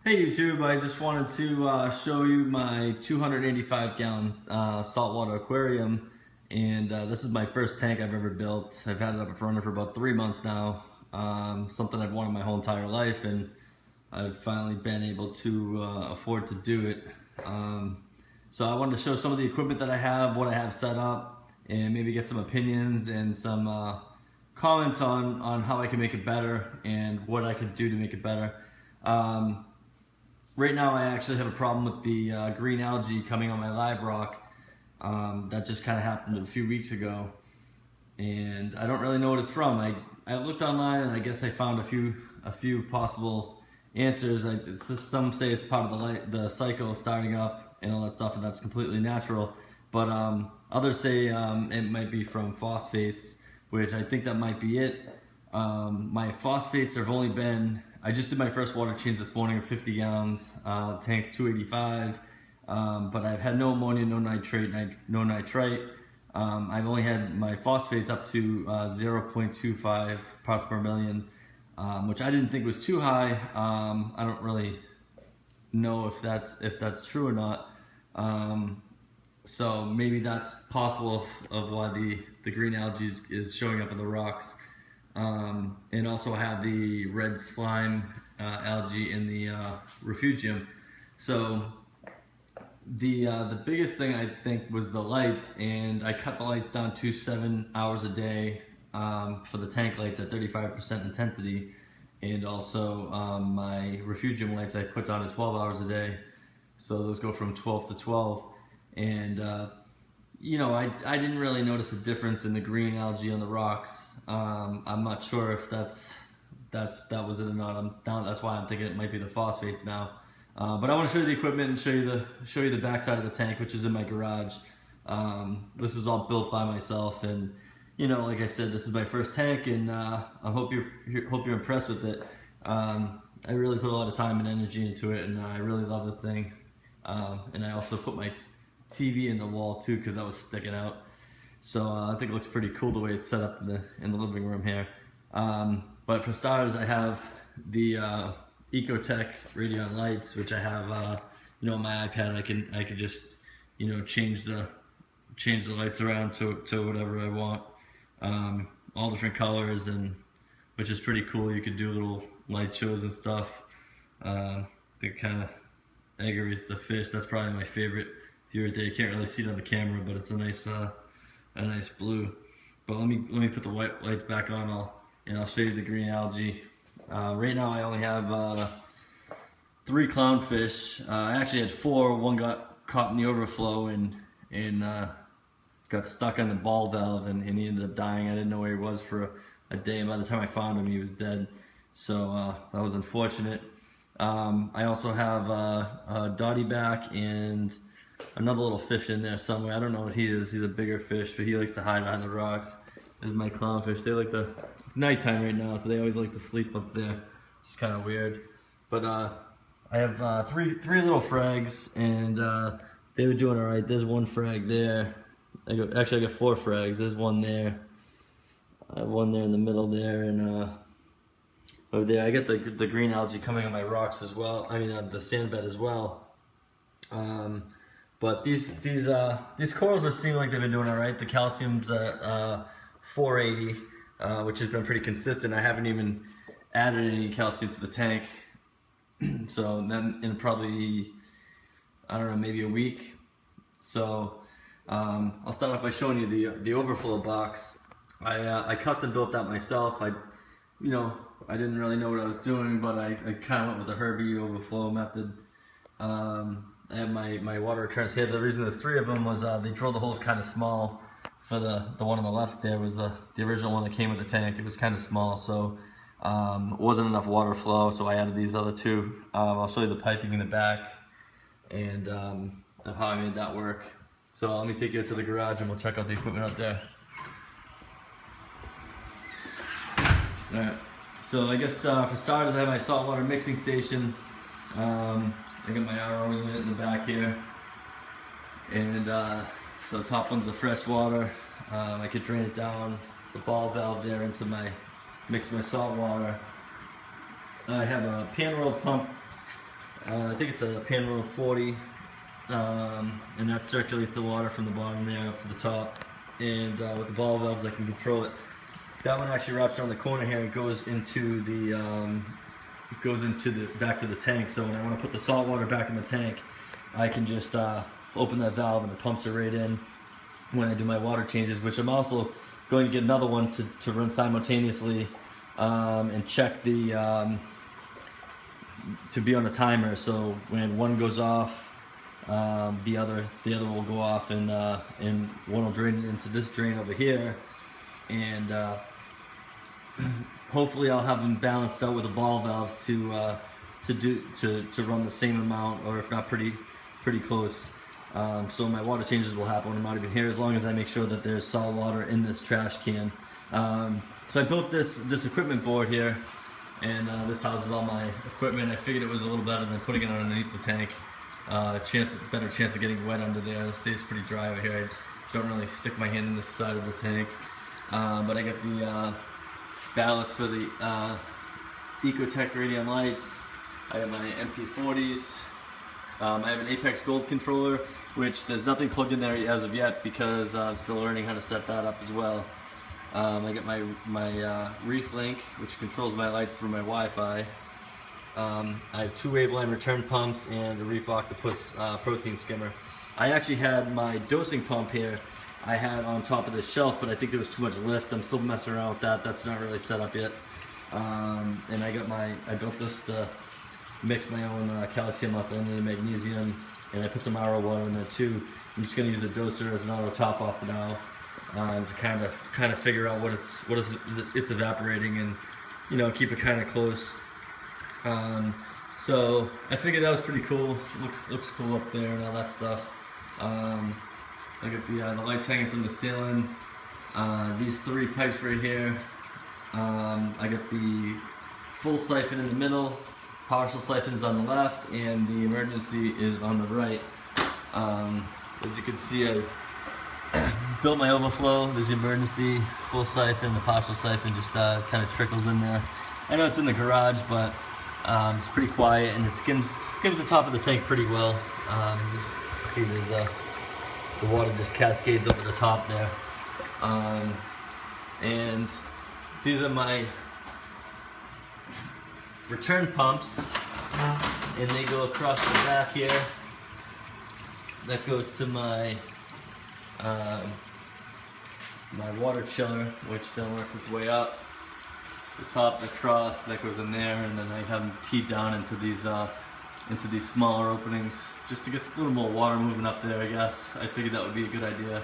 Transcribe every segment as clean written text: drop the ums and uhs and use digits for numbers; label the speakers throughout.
Speaker 1: Hey YouTube, I just wanted to show you my 285 gallon saltwater aquarium, and this is my first tank I've ever built. I've had it up and running for about 3 months now. Something I've wanted my whole entire life, and I've finally been able to afford to do it. So I wanted to show some of the equipment that I have, what I have set up, and maybe get some opinions and some comments on how I can make it better and what I could do to make it better. Right now I actually have a problem with the green algae coming on my live rock. That just kind of happened a few weeks ago, and I don't really know what it's from. I looked online and I guess I found a few possible answers. Some say it's part of the cycle starting up and all that stuff, and that's completely natural. But others say it might be from phosphates, which I think that might be it. My phosphates have only been, I just did my first water change this morning of 50 gallons, tank's 285, but I've had no ammonia, no nitrate, no nitrite. I've only had my phosphates up to 0.25 parts per million, which I didn't think was too high. I don't really know if that's true or not. So maybe that's possible of why the green algae is showing up in the rocks. And also have the red slime algae in the refugium. So the biggest thing I think was the lights, and I cut the lights down to 7 hours a day for the tank lights at 35% intensity, and also my refugium lights I put down to 12 hours a day. So those go from 12 to 12, and you know, I didn't really notice a difference in the green algae on the rocks. I'm not sure if that was it or not. That's why I'm thinking it might be the phosphates now. But I want to show you the equipment and show you the back side of the tank, which is in my garage. This was all built by myself, and you know, like I said, this is my first tank, and I hope you're impressed with it. I really put a lot of time and energy into it, and I really love the thing. And I also put my TV in the wall too, because that was sticking out. So I think it looks pretty cool the way it's set up in the living room here. But for starters, I have the Ecotech Radiant lights, which I have you know, on my iPad. I can just, you know, change the lights around to whatever I want, all different colors, and which is pretty cool. You could do little light shows and stuff. It kind of aggravates the fish. That's probably my favorite view right there. You can't really see it on the camera, but it's a nice blue. But let me put the white lights back on, and I'll show you the green algae. Right now I only have 3 clownfish. I actually had 4. One got caught in the overflow and got stuck on the ball valve, and he ended up dying. I didn't know where he was for a day, and by the time I found him, he was dead. So that was unfortunate. I also have a dotty back and another little fish in there somewhere. I don't know what he is. He's a bigger fish, but he likes to hide behind the rocks. This is my clownfish. They like to, it's nighttime right now, so they always like to sleep up there. It's kind of weird. But I have three little frags, and they were doing all right. There's one frag there. Actually, I got 4 frags. There's one there. I have one there in the middle there, and over there I get the green algae coming on my rocks as well. I mean, the sand bed as well. But these corals are seeming like they've been doing all right. The calcium's at 480, which has been pretty consistent. I haven't even added any calcium to the tank. So then in probably, I don't know, maybe a week. So I'll start off by showing you the overflow box. I custom built that myself. You know, I didn't really know what I was doing, but I kind of went with the Herbie overflow method. I have my water returns here. The reason there's 3 of them was they drilled the holes kind of small. For the one on the left there was the original one that came with the tank. It was kind of small, so it wasn't enough water flow, so I added these other 2. I'll show you the piping in the back and how I made that work. So let me take you to the garage and we'll check out the equipment up there. Alright, so I guess for starters I have my saltwater mixing station. I got my RO unit in the back here, and so the top one's the fresh water. I could drain it down the ball valve there into mix my salt water. I have a pan roll pump I think it's a Panroll 40, and that circulates the water from the bottom there up to the top. And with the ball valves, I can control it. That one actually wraps around the corner here and goes into the back to the tank. So when I want to put the salt water back in the tank, I can just open that valve and it pumps it right in when I do my water changes, which I'm also going to get another one to run simultaneously and check the to be on a timer. So when one goes off, the other will go off, and one will drain into this drain over here, and hopefully I'll have them balanced out with the ball valves to run the same amount, or if not pretty close. So my water changes will happen when I'm not even here, as long as I make sure that there's salt water in this trash can. So I built this equipment board here, and this houses all my equipment. I figured it was a little better than putting it underneath the tank. Better chance of getting wet under there. It stays pretty dry over here. I don't really stick my hand in this side of the tank. But I got the ballast for the Ecotech Radiant lights. I have my MP40s. I have an Apex Gold controller, which there's nothing plugged in there as of yet because I'm still learning how to set that up as well. I got my reef link, which controls my lights through my Wi-Fi. I have 2 waveline return pumps and a Reef Octopus protein skimmer. I actually had my dosing pump here. I had on top of this shelf, but I think there was too much lift. I'm still messing around with that. That's not really set up yet. And I built this to mix my own calcium up into the magnesium, and I put some RO water in there too. I'm just going to use a doser as an auto top off for now, to kind of figure out what it's evaporating, and keep it kind of close. So I figured that was pretty cool. Looks cool up there and all that stuff. I got the lights hanging from the ceiling. These 3 pipes right here. I got the full siphon in the middle, partial siphon is on the left, and the emergency is on the right. As you can see, I built my overflow. There's the emergency, full siphon, the partial siphon just kind of trickles in there. I know it's in the garage, but it's pretty quiet, and it skims the top of the tank pretty well. See, there's the water just cascades over the top there. And these are my return pumps, and they go across the back here. That goes to my my water chiller, which then works its way up the top, across, that goes in there, and then I have them teed down into these smaller openings just to get a little more water moving up there. I guess I figured that would be a good idea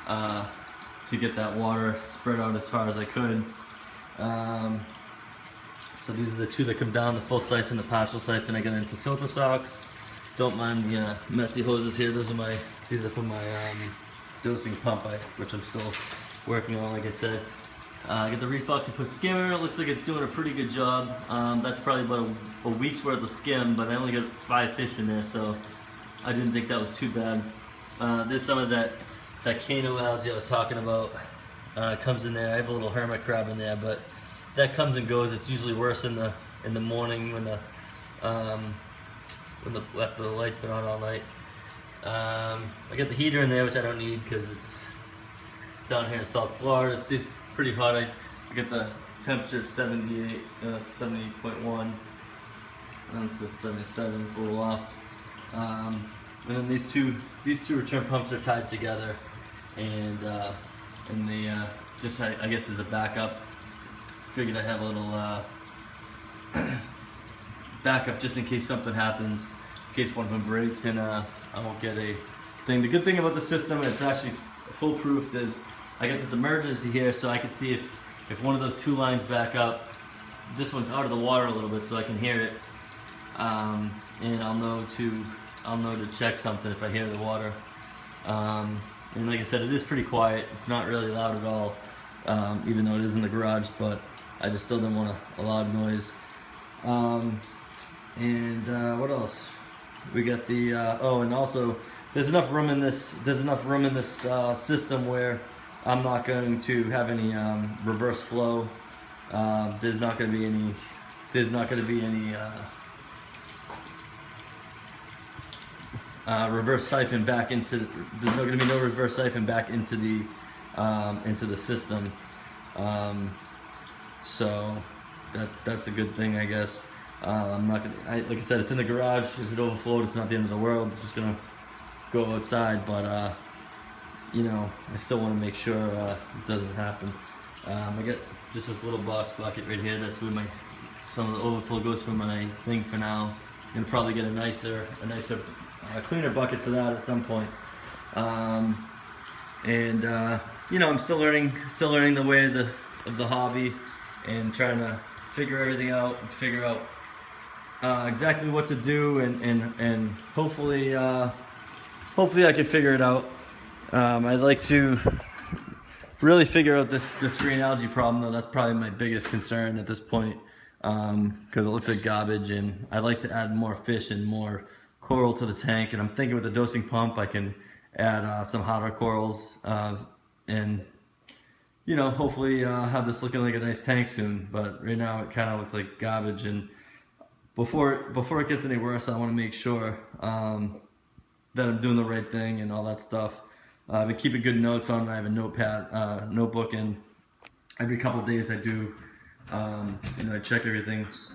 Speaker 1: to get that water spread out as far as I could. So these are the 2 that come down, the full siphon, the partial siphon. I got into filter socks. Don't mind the messy hoses here. These are for my dosing pump, which I'm still working on, like I said. I got the Reef Octopus skimmer. It looks like it's doing a pretty good job. That's probably about a week's worth of skim, but I only got 5 fish in there, so I didn't think that was too bad. There's some of that cano algae I was talking about. Comes in there. I have a little hermit crab in there, but that comes and goes. It's usually worse in the morning when after the light's been on all night. I got the heater in there, which I don't need because it's down here in South Florida. It stays pretty hot. I get the temperature of 78, 70.1, and it says 77. It's a little off. And then these two return pumps are tied together, and they just I guess as a backup. Figured I'd have a little backup just in case something happens, in case one of them breaks, and I won't get a thing. The good thing about the system, it's actually foolproof. I got this emergency here, so I can see if one of those 2 lines back up. This one's out of the water a little bit, so I can hear it, and I'll know to check something if I hear the water. And like I said, it is pretty quiet. It's not really loud at all, even though it is in the garage. But I just still didn't want a loud noise. What else? We got the and also there's enough room in this system where I'm not going to have any reverse flow. There's not going to be any reverse siphon back into. There's going to be no reverse siphon back into the system. So that's a good thing, I guess. I'm not gonna. Like I said, it's in the garage. If it overflowed, it's not the end of the world. It's just gonna go outside, but you know, I still want to make sure it doesn't happen. I got just this little box bucket right here. That's where some of the overflow goes for my thing for now. I'm gonna probably get a nicer, cleaner bucket for that at some point. You know, I'm still learning the way of the hobby, and trying to figure everything out and figure out exactly what to do, and hopefully I can figure it out. I'd like to really figure out this green algae problem, though. That's probably my biggest concern at this point, because it looks like garbage, and I'd like to add more fish and more coral to the tank. And I'm thinking with the dosing pump I can add some harder corals, and you know, hopefully have this looking like a nice tank soon. But right now it kind of looks like garbage, and before it gets any worse, I want to make sure that I'm doing the right thing and all that stuff. I've been keeping good notes on it. I have a notebook, and every couple of days I do, you know, I check everything